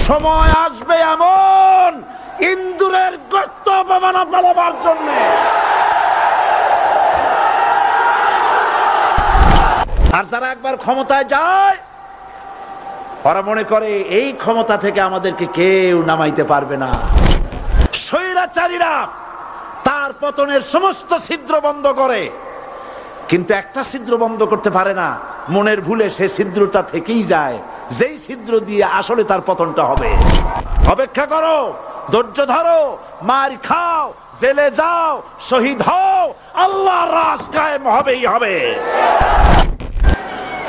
সময় আসবে এমন ইন্দুরের গর্ত অপমান পালাবার জন্য। আর যারা একবার ক্ষমতায় যায় ওরা মনে করে এই ক্ষমতা থেকে আমাদেরকে কেউ নামাইতে পারবে না। স্বৈরাচারীরা তার পতনের সমস্ত ছিদ্র বন্ধ করে, কিন্তু একটা ছিদ্র বন্ধ করতে পারে না। মনের ভুলে সে ছিদ্রটা থেকেই যায়, যেই ছিদ্র দিয়ে আসলে তার পতনটা হবে। অপেক্ষা করো, ধৈর্য ধরো, মার খাও, জেলে যাও, শহীদ হও, আল্লাহর রাজ কায়েম হবেই হবে।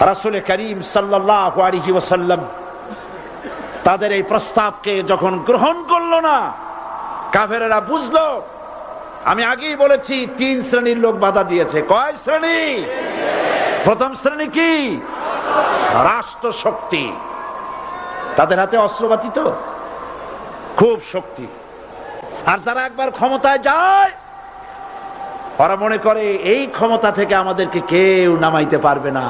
রাসূল করিম সাল্লাল্লাহু আলাইহি ওয়াসাল্লাম তাদের এই প্রস্তাবকে যখন গ্রহণ করলো না, কাফেরেরা বুঝলো। আমি আগেই বলেছি 3 শ্রেণীর লোক বাধা দিয়েছে। কয় শ্রেণী? প্রথম শ্রেণী কি? রাষ্ট্র শক্তি, তাদের হাতে অস্ত্রপাতি তো খুব শক্তি। আর যারা একবার ক্ষমতায় যায় ওরা মনে করে এই ক্ষমতা থেকে আমাদেরকে কেউ নামাইতে পারবে না।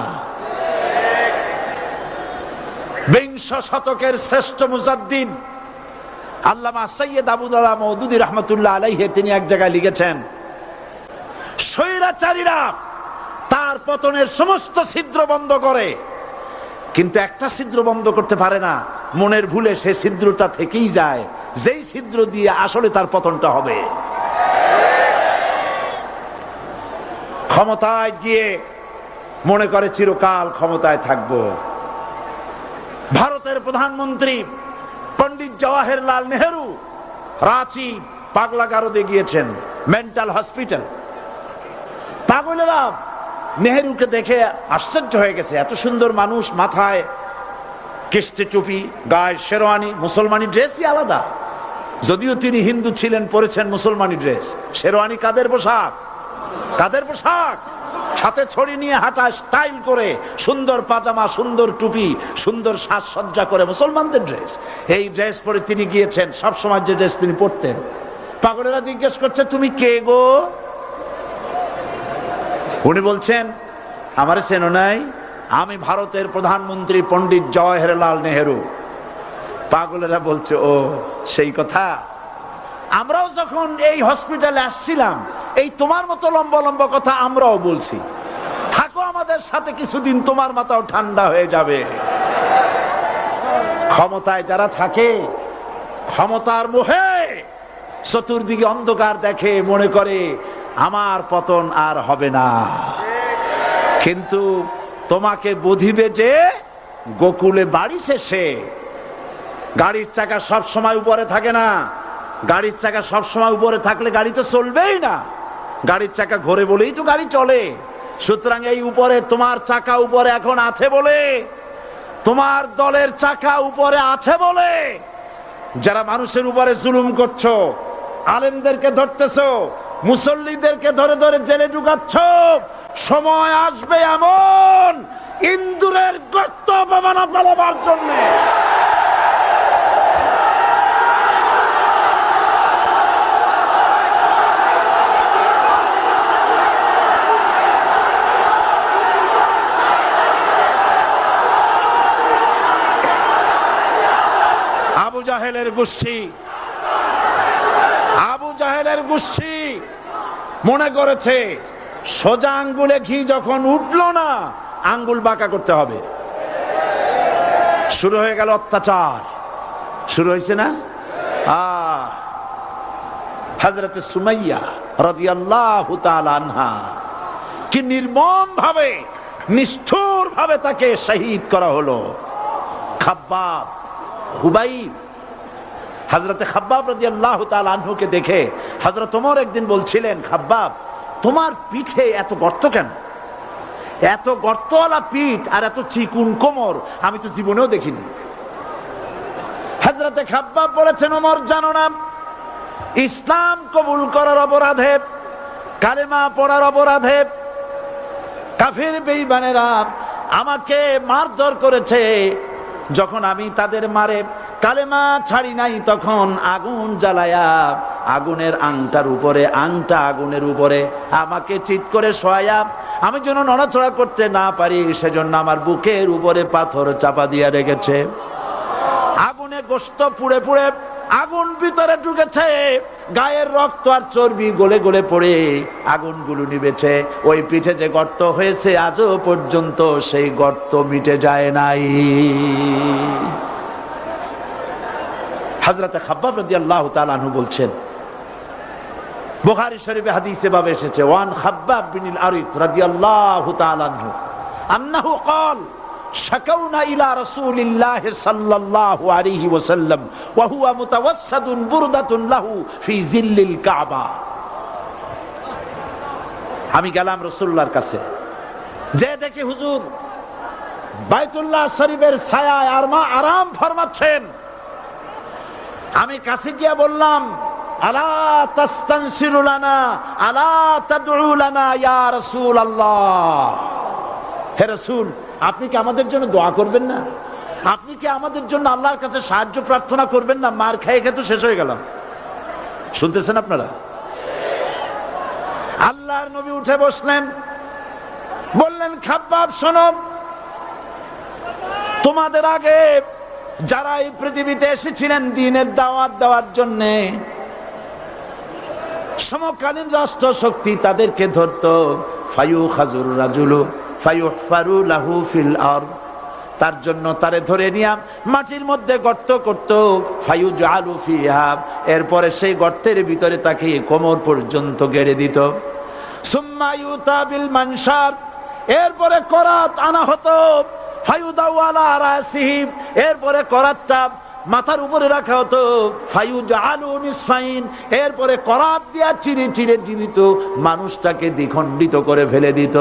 বিংশ শতকের শ্রেষ্ঠ মুজাদ্দিদ আল্লামা সৈয়দ আবুদুল্লাহ মওদুদী রাহমাতুল্লাহ আলাইহি তিনি এক জায়গায় লিখেছেন, স্বৈরাচারীরা তার পতনের সমস্ত ছিদ্র বন্ধ করে, কিন্তু একটা ছিদ্র বন্ধ করতে পারে না। মনের ভুলে সে ছিদ্রটা থেকেই যায়, যেই ছিদ্র দিয়ে আসলে তার পতনটা হবে। ক্ষমতায় গিয়ে মনে করে চিরকাল ক্ষমতায় থাকবো। ভারতের প্রধানমন্ত্রী পণ্ডিত জওয়াহরলাল নেহেরু রাঁচি পাগলাগারদে গিয়েছেন, মেন্টাল হসপিটাল। পাগলেরা নেহেরুকে দেখে আশ্চর্য হয়ে গেছে, এত সুন্দর মানুষ, মাথায় কিস্তি টুপি, গায়ে শেরওয়ানি, মুসলমানি ড্রেসই আলাদা। যদিও তিনি হিন্দু ছিলেন, পরেছেন মুসলমানি ড্রেস। শেরওয়ানি কাদের পোশাক? কাদের পোশাক? হাতে ছড়ি নিয়ে হাঁটা, স্টাইল করে, সুন্দর পাজামা, সুন্দর টুপি, সুন্দর সাজসজ্জা করে, মুসলমানদের ড্রেস। এই ড্রেস পরে তিনি গিয়েছেন, সবসময় যে ড্রেস তিনি পরতেন। পাগলেরা জিজ্ঞেস করছে, তুমি কে গো? উনি বলছেন, আমারে চেনো নাই? আমি ভারতের প্রধানমন্ত্রী পণ্ডিত জওয়াহরলাল নেহেরু। পাগলেরা বলছে, ও সেই কথা। আমরাও যখন এই হসপিটালে আসছিলাম এই তোমার মতো লম্বা লম্বা কথা আমরাও বলছি। থাকো আমাদের সাথে কিছুদিন, তোমার মাথাও ঠান্ডা হয়ে যাবে। ক্ষমতায় যারা থাকে, ক্ষমতার মোহে চতুর্দিকে অন্ধকার দেখে, মনে করে আমার পতন আর হবে না। কিন্তু তোমাকে বুঝিবে যে গোকুলে বাড়ি শেষে। গাড়ির চাকা সব সময় উপরে থাকে না। গাড়ির চাকা সব সময় উপরে থাকলে গাড়ি তো চলবেই না। গাড়ির চাকা ঘোরে বলেই তো গাড়ি চলে। সুতরাং এই উপরে, তোমার চাকা উপরে এখন আছে বলে, তোমার দলের চাকা উপরে আছে বলে যারা মানুষের উপরে জুলুম করছো, আলেমদেরকে ধরতেছো, মুসল্লিদেরকে ধরে ধরে জেলে ঢুকাচ্ছ, সময় আসবে এমন ইন্দুরের গর্ত অপমান পালাবার জন্য। আবু জাহেলের গোষ্ঠী মনে করেছে সোজা আঙ্গুলে ঘি যখন উঠলো না, আঙ্গুল বাঁকা করতে হবে। শুরু হয়ে গেল অত্যাচার, শুরু হয়েছে না? হযরত সুমাইয়া রাদিয়াল্লাহু তাআলা আনহা কি নির্মম ভাবে, নিষ্ঠুর ভাবে তাকে শহীদ করা হলো। খাব্বাব, খুবাইব, হযরত খাব্বাব রাদিয়াল্লাহু তাআলা আনহুকে দেখে হযরত ওমর একদিন বলছিলেন, খাব্বাব তোমার পিঠে এত গর্ত কেন? এত গর্তওয়ালা পিঠ আর এত চিকুন কোমর আমি তো জীবনেও দেখিনি। হযরত খাব্বাব বলেছেন, ওমর জানো না, ইসলাম কবুল করার অপরাধে, কালেমা পড়ার অপরাধে কাফির বেঈমানেরা আমাকে মারধর করেছে। যখন আমি তাদের মারে কালেমা ছাড়ি নাই, তখন আগুন জ্বালায়া আগুনের আংটার উপরে, আংটা আগুনের উপরে আমাকে চিৎ করে শোয়ায়া, আমি যেন নড়াচড়া করতে না পারি সেজন্য আমার বুকের উপরে পাথর চাপা দিয়ে রেখেছে। আগুনে গোশত পুড়ে পুড়ে আগুন ভিতরে ঢুকেছে, গায়ের রক্ত আর চর্বি গলে গলে পড়ে আগুনগুলো নিবেছে। ওই পিঠে যে গর্ত হয়েছে আজও পর্যন্ত সেই গর্ত মিটে যায় নাই। হযরত খাব্বাব রাদিয়াল্লাহু তাআলা আনহু বলছেন, বুখারী শরীফে হাদিসে ভাবে এসেছে, ওয়ান খাব্বাব বিন আরিত রাদিয়াল্লাহু তাআলা আনহু আন্নাহু ক্বাল শাকাউনা ইলা রাসূলিল্লাহি সাল্লাল্লাহু আলাইহি ওয়াসাল্লাম ওয়া হুয়া মুতাওয়াসসাদুন বুরদাতুন লাহু ফি জিল্লিল কাবা। আমি গেলাম রাসূলুল্লাহর কাছে, যে দেখি হুজুর বাইতুল্লাহ শরীফের ছায়ায় আরাম ফরমাচ্ছেন। আমি কাছে গিয়ে বললাম, আলা তাস্তানসিরু লানা আলা তাদউ লানা ইয়া রাসূলুল্লাহ, হে রাসূল আপনি কি আমাদের জন্য দোয়া করবেন না? আপনি কি আমাদের জন্য আল্লাহর কাছে সাহায্য প্রার্থনা করবেন না? মার খেয়ে খেয়ে তো শেষ হয়ে গেলাম। শুনতেছেন আপনারা? আল্লাহর নবী উঠে বসলেন, বললেন, খাব্বাব শোনো, তোমাদের আগে যারা এই পৃথিবীতে এসেছিলেন দ্বীনের দাওয়াত দেওয়ার জন্য, সমকালীন রাষ্ট্র শক্তি তাদেরকে ধরতো, ফায়ুখাজুর রাজুলু ফায়ুহফারু লাহু ফিল আরদ, তার জন্য তারে ধরে নিয়া মাটির মধ্যে গর্ত করত, ফায়ুজআলু ফিহা, এরপরে সেই গর্তের ভিতরে তাকে কোমর পর্যন্ত গেড়ে দিত। সুম্মা ইউতা বিল মানশার, এরপরে করাত আনা হতো, ফায়ুদাউ আলা রাসিহি, এরপরে করাতটা মাথার উপরে রাখা হতো, ফায়ুজআলু নিসফাইন, এরপরে করাত দিয়া চিরে চিরে জীবিত মানুষটাকে দ্বিখণ্ডিত করে ফেলে দিত।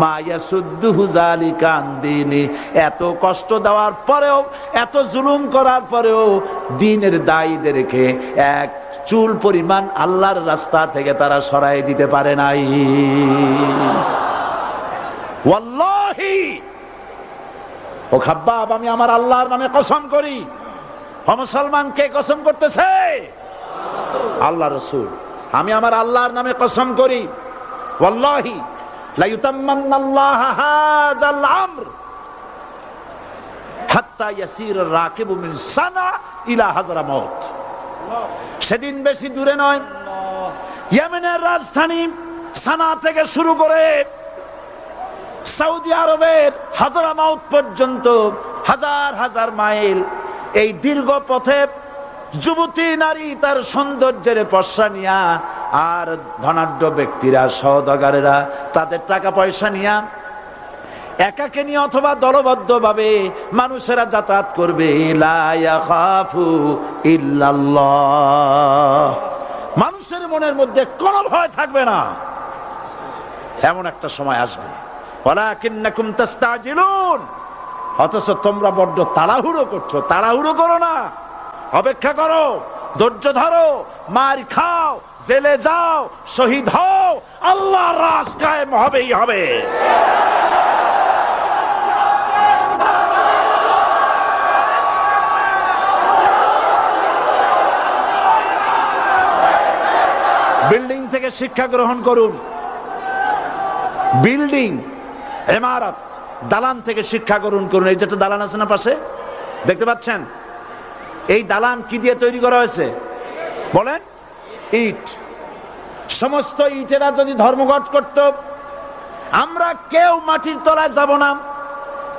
মা ইয়াসুদ্দুহু যালিকা আন দীনি, এত কষ্ট দেওয়ার পরেও, এত জুলুম করার পরেও দ্বীনের দায়ীদেরকে এক চুল পরিমাণ আল্লাহর রাস্তা থেকে তারা সরাই দিতে পারে নাই। ওয়াল্লাহি, ও খাব্বাব, আমি আমার আল্লাহর নামে কসম করি। ও মুসলমান, কে কসম করতেছে? আল্লাহ রাসূল। আমি আমার আল্লাহর নামে কসম করি, ওয়াল্লাহি লা ইউতাম্মান্নাল্লাহু হাযাল আমর হাত্তা ইয়াসির রাকিবু মিন সানা ইলা হাযরামাউত। সেদিন বেশি দূরে নয়, ইয়েমেনের রাজধানী সানা থেকে শুরু করে সৌদি আরবের হাযরামাউত পর্যন্ত হাজার হাজার মাইল, এই দীর্ঘ পথে যুবতী নারী তার সৌন্দর্যের পশ্চা নিয়া, আর ধনাঢ্য ব্যক্তিরা সওদাগরেরা তাদের টাকা পয়সা নিয়া একাকে নিয়ে অথবা দলবদ্ধ ভাবে মানুষেরা যাতায়াত করবে। লা ইয়াখাফু ইল্লাল্লাহ, মানুষের মনের মধ্যে কোনো ভয় থাকবে না। এমন একটা সময় আসবে, ওয়ালাকিন্নাকুম তাস্তাজিলুন, অথচ তোমরা বড্ড তাড়াহুড়ো করছো। তাড়াহুড়ো করো না, অপেক্ষা করো, ধৈর্য ধরো, মার খাও, জেলে যাও, শহীদ হও, আল্লাহর রাজ কায়েম হবেই হবে। বিল্ডিং থেকে শিক্ষা গ্রহণ করুন। বিল্ডিং, ইমারত, দালান থেকে শিক্ষা গ্রহণ করুন। এই যেটা দালান আছে না পাশে, দেখতে পাচ্ছেন? এই দালান কি দিয়ে তৈরি করা হয়েছে বলেন? ইট। সমস্ত ইটেরা যদি ধর্মঘট করত, আমরা কেউ মাটির তলায় যাব না,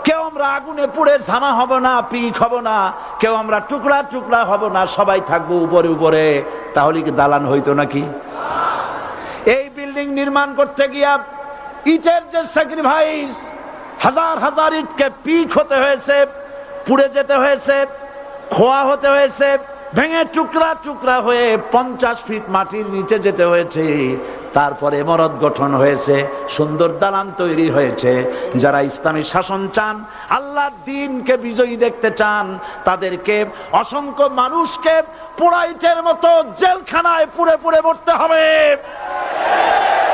কেউ আমরা আগুনে পুড়ে ঝামা হব না, পিক হব না, কেউ আমরা টুকরা টুকরা হব না, সবাই থাকবো উপরে উপরে, তাহলে কি দালান হইতো নাকি? এই বিল্ডিং নির্মাণ করতে গিয়া ইটের যে স্যাক্রিফাইস, হাজার হাজার ইটকে পিক হতে হয়েছে, পুড়ে যেতে হয়েছে, খোয়া হতে হয়েছে, ভেঙে টুকরা টুকরা হয়ে 50 ফিট মাটির নিচে যেতে হয়েছে, তারপরে ইমারত গঠন হয়েছে, সুন্দর দালান তৈরি হয়েছে। যারা ইসলামী শাসন চান, আল্লাহর দ্বীনকে বিজয়ী দেখতে চান, তাদেরকে অসংখ্য মানুষকে পোড়া ইটের মতো জেলখানায় পুড়ে পুড়ে মরতে হবে,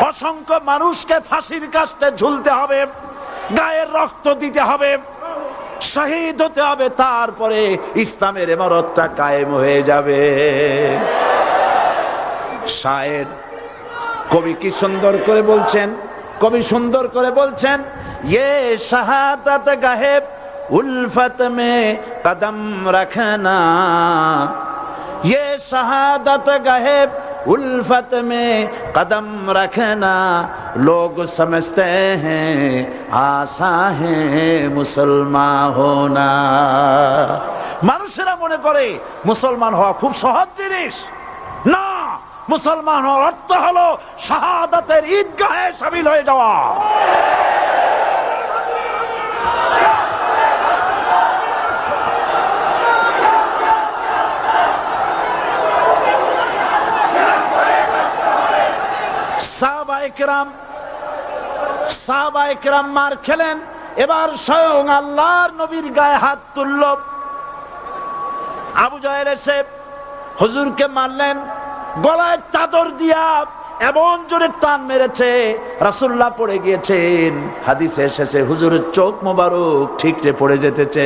অসংখ্য মানুষকে ফাঁসির কাস্টে ঝুলতে হবে, গায়ের রক্ত দিতে হবে, শহীদ হতে হবে, তারপরে ইসলামের ইমারতটা কায়েম হয়ে যাবে। শায়ের কবি কি সুন্দর করে বলছেন, কবি সুন্দর করে বলছেন, ইয়ে শাহাদাত গাহে उल्फत में कदम रखना, ये शहादत गहे उल्फत में कदम रखना, लोग समझते हैं आसा है मुसलमान होना। মানুষেরা মনে করে মুসলমান হওয়া খুব সহজ জিনিস। না, মুসলমান হওয়ার অর্থ হলো শাহাদাতের ঈদগাহে শামিল হয়ে যাওয়া। সাহাবায়ে কেরাম মার খেলেন, এবার স্বয়ং আল্লাহর নবীর গায়ে হাত তুলল। আবু জাহেল এসে হুজুরকে মারলেন, গলায় চাদর দিয়া এমন জোরে টান মেরেছে রাসূলুল্লাহ পড়ে গিয়েছেন। হাদিসে এসেছে হুজুরের চোখ মোবারক ঠিকরে পড়ে যেতেছে,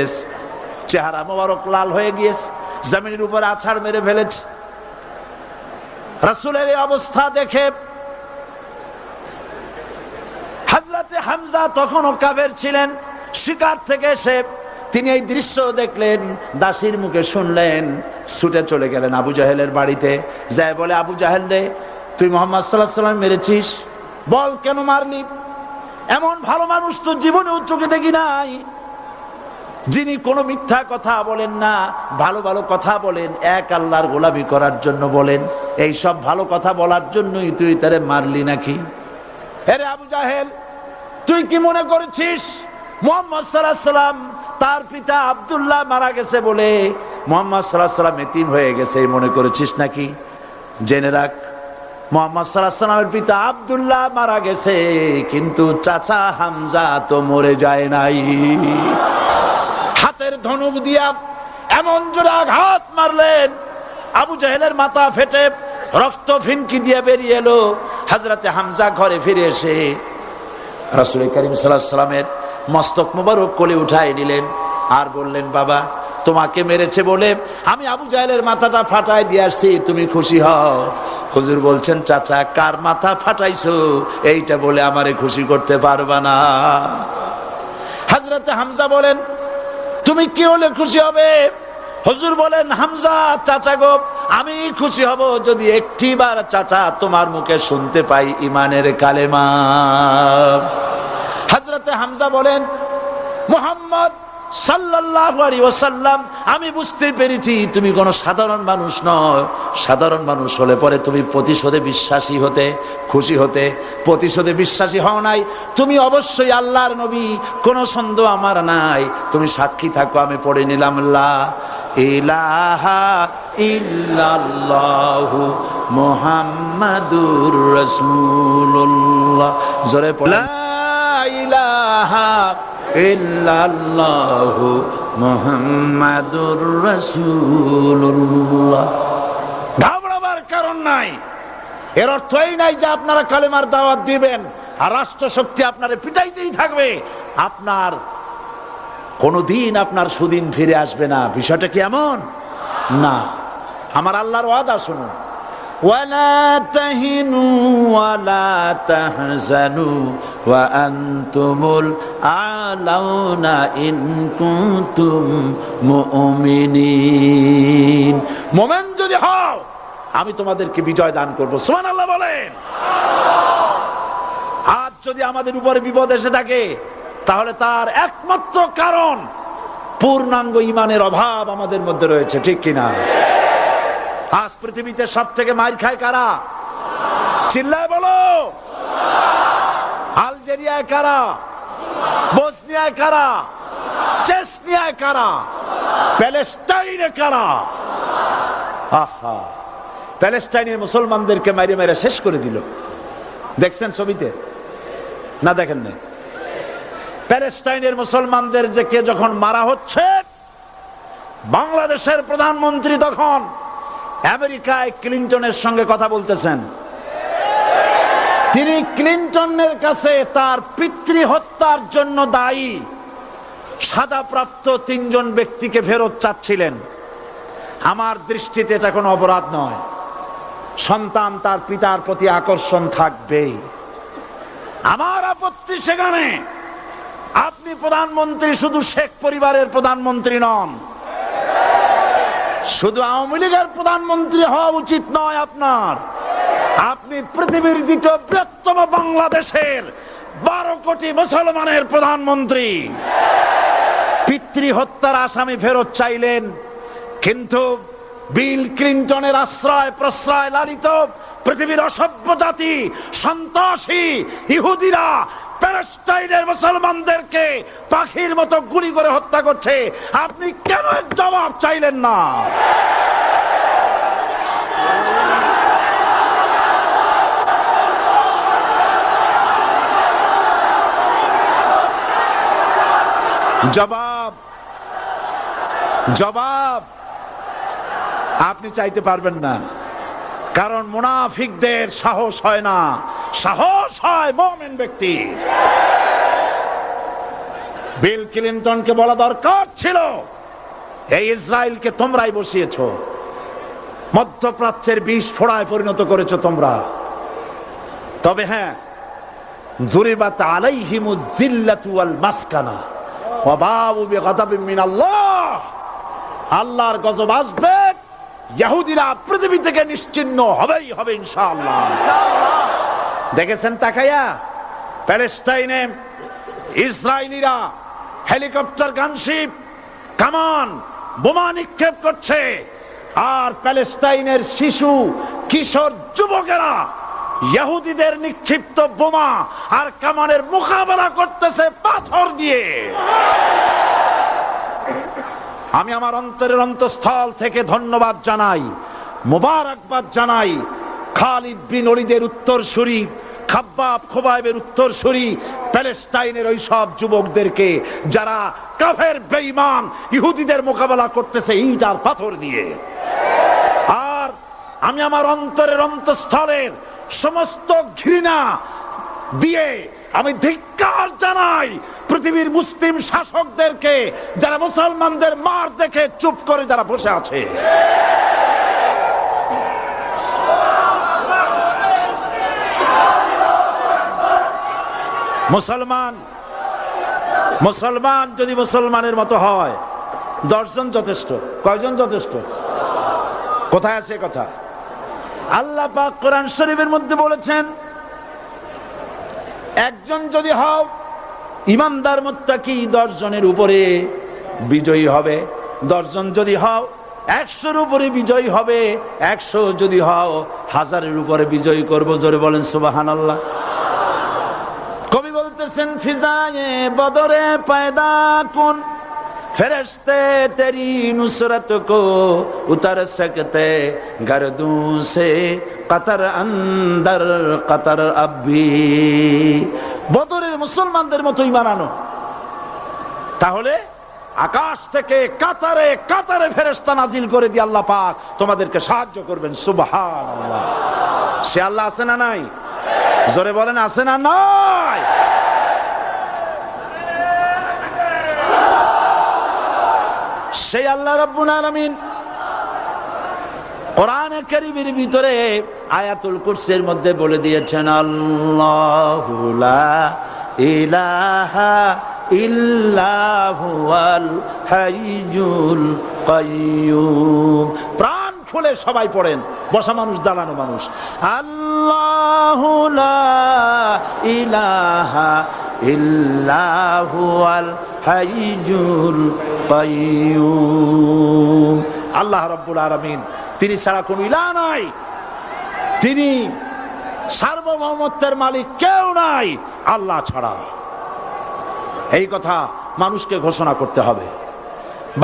চেহারা মোবারক লাল হয়ে গিয়েছে, জমিনের উপর আছাড় মেরে ফেলেছে। রাসূলের এই অবস্থা দেখে হযরতে হামজা তখনও কাফের ছিলেন, শিকার থেকে এসে তিনি এই দৃশ্য দেখলেন, দাসীর মুখে শুনলেন, ছুটে চলে গেলেন আবু জাহেলের বাড়িতে। যায় বলে, আবু জাহেল রে, তুই মুহাম্মদ সাল্লাল্লাহু আলাইহি ওয়াসাল্লাম মেরেছিস, বল কেন মারলি? এমন ভালো মানুষ তো জীবনে চোখে দেখি নাই, যিনি কোনো মিথ্যা কথা বলেন না, ভালো ভালো কথা বলেন, এক আল্লাহর গোলামি করার জন্য বলেন। এই সব ভালো কথা বলার জন্যই তুই তারে মারলি নাকি? আরে আবু জাহেল, তুই কি মনে করেছিস মুহাম্মদ সাল্লাল্লাহু আলাইহি ওয়াসাল্লাম তার পিতা আব্দুল্লাহ মারা গেছে বলে মুহাম্মদ সাল্লাল্লাহু আলাইহি ওয়াসাল্লাম এতিম হয়ে গেছে মনে করেছিস নাকি? জেনে রাখ, মুহাম্মদ সাল্লাল্লাহু আলাইহি ওয়াসাল্লামের পিতা আব্দুল্লাহ মারা গেছে, কিন্তু চাচা হামজা তো মরে যায় নাই। হাতের ধনুক দিয়া এমন জোরে আঘাত মারলেন, আবু জাহেলের মাথা ফেটে রক্ত ফিনকি দিয়ে বেরিয়ে এলো। হযরতে হামজা ঘরে ফিরে এসে রাসূল করিম সাল্লাল্লাহু আলাইহি ওয়াসাল্লামের মস্তক মোবারক কোলে উঠায় নিলেন আর বললেন, বাবা, তোমাকে মেরেছে বলে আমি আবু জাহেলের মাথাটা ফাটাই দিয়ে আসছি, তুমি খুশি হও। হুজুর বলছেন, চাচা, কার মাথা ফাটাইছো এইটা বলে আমারে খুশি করতে পারবা না। হযরতে হামজা বলেন, তুমি কি হলে খুশি হবে? হুজুর বলেন, হামজা চাচা গো, আমি খুশি হব যদি একটিবার চাচা তোমার মুখে শুনতে পাই ঈমানের কালেমা। হযরতে হামজা বলেন, মুহাম্মদ সাল্লাল্লাহু আলাইহি ওয়াসাল্লাম, আমি বুঝতে পেরেছি তুমি কোনো সাধারণ মানুষ নয়। সাধারণ মানুষ হলে পরে তুমি প্রতিশোধে বিশ্বাসী হতে, খুশি হতে। প্রতিশোধে বিশ্বাসী হও নাই, তুমি অবশ্যই আল্লাহর নবী, কোনো সন্দেহ আমার নাই। তুমি সাক্ষী থাকো, আমি পড়ে নিলাম, লা ইলাহা ইল্লাল্লাহু মুহাম্মাদুর রাসূলুল্লাহ। জোরে পড়ে, লা ইলাহা ইল্লাল্লাহু মুহাম্মাদুর রাসূলুল্লাহ। ঘাবড়াবার কারণ নাই। এর অর্থ এই নাই যে আপনারা কালেমার দাওয়াত দিবেন আর রাষ্ট্র শক্তি আপনারে পিটাইতেই থাকবে, আপনার কোনদিন আপনার সুদিন ফিরে আসবে না। বিষয়টা কি এমন না। আমার আল্লাহর ওয়াদা শুনুন, ওয়ালা তাহিনু ওয়ালা তাহজানু ওয়া আনতুমুল আলাউনা ইন কুনতুম মুমিনিন। মুমিন যদি হও, আমি তোমাদেরকে বিজয় দান করব। সুবহানাল্লাহ বলেন। আজ যদি আমাদের উপরে বিপদ এসে থাকে, তাহলে তার একমাত্র কারণ পূর্ণাঙ্গ ঈমানের অভাব আমাদের মধ্যে রয়েছে, ঠিক কিনা? আজ পৃথিবীতে সব থেকে মার খায় কারা? চিল্লায় বলো। আলজেরিয়ায় কারা? বসনিয়ায় কারা? চেচনিয়ায় কারা? প্যালেস্টাইনে কারা? আহা, প্যালেস্টাইনের মুসলমানদেরকে মাইরে মেরে শেষ করে দিল। দেখছেন ছবিতে না? দেখেন না? প্যালেস্টাইনের মুসলমানদের যে কে যখন মারা হচ্ছে, বাংলাদেশের প্রধানমন্ত্রী তখন আমেরিকায় ক্লিনটনের সঙ্গে কথা বলতেছেন। তিনি ক্লিনটনের কাছে তার পিতৃ হত্যার জন্য দায়ী সাজাপ্রাপ্ত 3 জন ব্যক্তিকে ফেরত চাচ্ছিলেন। আমার দৃষ্টিতে এটা কোনো অপরাধ নয়। সন্তান তার পিতার প্রতি আকর্ষণ থাকবেই। আমার আপত্তি সেখানে আপনি প্রধানমন্ত্রী শুধু শেখ পরিবারের প্রধানমন্ত্রী নন, শুধু আওয়ামী লীগের প্রধানমন্ত্রী হওয়া উচিত নয় আপনার। আপনি পৃথিবীর দ্বিতীয় বৃহত্তম বাংলাদেশের 12 কোটি মুসলমানের প্রধানমন্ত্রী। পিতৃ হত্যার আসামি ফেরত চাইলেন, কিন্তু বিল ক্লিন্টনের আশ্রয় প্রশ্রয় লালিত পৃথিবীর অসভ্য জাতি সন্ত্রাসী ইহুদিরা প্যালেস্টাইনের মুসলমানদেরকে পাখির মতো গুলি করে হত্যা করছে। আপনি কেন জবাব চাইলেন না? জবাব জবাব আপনি চাইতে পারবেন না, কারণ মুনাফিকদের সাহস হয় না, সাহস হয় মুমিন ব্যক্তি। বিল ক্লিনটনকে বলা দরকার ছিল, এই ইসরায়েলকে তোমরাই বসিয়েছো, মধ্যপ্রাচ্যের বিষ ফোড়ায় পরিণত করেছো তোমরা। তবে হ্যাঁ, যুরিবাত আলাইহিমুয যিল্লাতু ওয়াল মাসকানা ওয়া বাউ বিগাদাবিন মিনাল্লাহ। আল্লাহর গজব আসবে, ইহুদিরা পৃথিবী থেকে নিশ্চিহ্ন হবেই হবে ইনশাআল্লাহ। দেখেছেন তাকায়া, প্যালেস্টাইনে ইসরায়েলিরা হেলিকপ্টার গানশিপ কামান বোমা নিক্ষেপ করছে, আর প্যালেস্টাইনের শিশু কিশোর যুবকেরা ইহুদিদের নিক্ষিপ্ত বোমা আর কামানের মোকাবেলা করতেছে পাথর দিয়ে। আমি আমার অন্তরের অন্তঃস্থল থেকে ধন্যবাদ জানাই, মোবারকবাদ জানাই খালিদ বিন ওলীদের উত্তরসূরি, খাব্বাব খোবাইবের উত্তরসূরি প্যালেস্টাইনের ওই সব যুবকদেরকে যারা কাফের বেঈমান ইহুদিদের মোকাবেলা করতেছে ইট আর পাথর দিয়ে। আর আমি আমার অন্তরের অন্তঃস্থলের সমস্ত ঘৃণা দিয়ে আমি ধিক্কার জানাই পৃথিবীর মুসলিম শাসকদেরকে, যারা মুসলমানদের মার দেখে চুপ করে যারা বসে আছে। মুসলমান যদি মুসলমানের মতো হয়, 10 জন যথেষ্ট। কয়জন যথেষ্ট? কোথায় আছে কথা? আল্লাহ পাক কোরআন শরীফের মধ্যে বলেছেন, একজন যদি হও ইমানদার মুত্তাকি 10 জনের উপরে বিজয়ী হবে। 10 জন যদি হও 100-র উপরে বিজয়ী হবে। 100 যদি হও 1000-এর উপরে বিজয়ী করব। জোরে বলেন সুবহানাল্লাহ। কবি বলতেছেন, ফিজায়ে বদরে পয়দা কুন ফেরেশতে তেরি নুসরত কো উতার সকতে গর্দু সে কতর অন্দর কতর আবি। বদরের মুসলমানদের মতো ঈমান আনো, তাহলে আকাশ থেকে কাতারে কাতারে ফেরেশতা নাজিল করে দিয়ে আল্লাহ পাক তোমাদেরকে সাহায্য করবেন। সুবহানাল্লাহ। সে আল্লাহ আছে না নাই? জোরে বলেন, আছে না নাই? সেই আল্লাহ রাব্বুল আলামিন কোরআনে কারীমের ভিতরে আয়াতুল কুরসির মধ্যে বলে দিয়েছেন, আল্লাহু লা ইলাহা ইল্লা হুয়াল হাইয়ুল কাইয়্যুম। প্রাণ খুলে সবাই পড়েন, বসা মানুষ দাঁড়ানো মানুষ। আল্লাহু লা ইলাহা ইল্লা হুয়াল হাইয়ুল কাইয়্যুম। আল্লাহ রাব্বুল আলামিন, তিনি ছাড়া কোনো ইলাহ নাই, তিনি সার্বভৌমত্বের মালিক কেউ নাই আল্লাহ ছাড়া। এই কথা মানুষকে ঘোষণা করতে হবে।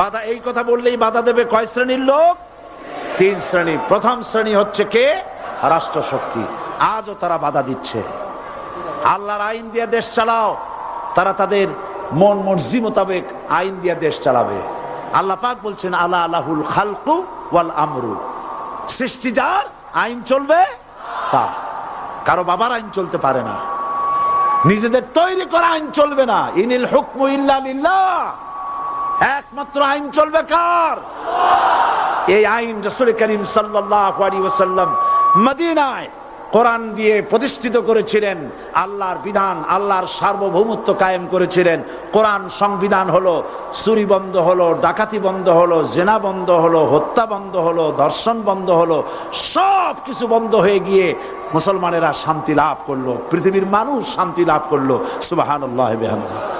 বাধা, এই কথা বললেই বাধা দেবে কয় শ্রেণীর লোক? 3 শ্রেণী। প্রথম শ্রেণী হচ্ছে কে? রাষ্ট্রশক্তি। আজও তারা বাধা দিচ্ছে। আল্লাহর আইন দিয়ে দেশ চালাও, তারা তাদের মন মর্জি মোতাবেক আইন দিয়ে দেশ চালাবে। আল্লাহ পাক বলছেন, আলা আলাহুল খালকু ওয়াল আমরু। সৃষ্টি যার, আইন চলবে তার। কারো বাবার আইন চলতে পারে না, নিজেদের তৈরি করা আইন চলবে না। ইনিল হুকমু ইল্লা লিল্লাহ। একমাত্র আইন চলবে কার? এই আইন রাসূল করিম সাল্লাল্লাহু আলাইহি ওয়াসাল্লাম মদিনায় কোরআন দিয়ে প্রতিষ্ঠিত করেছিলেন, আল্লাহর বিধান, আল্লাহর সার্বভৌমত্ব কায়েম করেছিলেন। কোরআন সংবিধান হলো, চুরি বন্ধ হলো, ডাকাতি বন্ধ হলো, জেনা বন্ধ হলো, হত্যা বন্ধ হলো, ধর্ষণ বন্ধ হলো, সব কিছু বন্ধ হয়ে গিয়ে মুসলমানেরা শান্তি লাভ করলো, পৃথিবীর মানুষ শান্তি লাভ করলো। সুবহানাল্লাহ বিহামদিহি।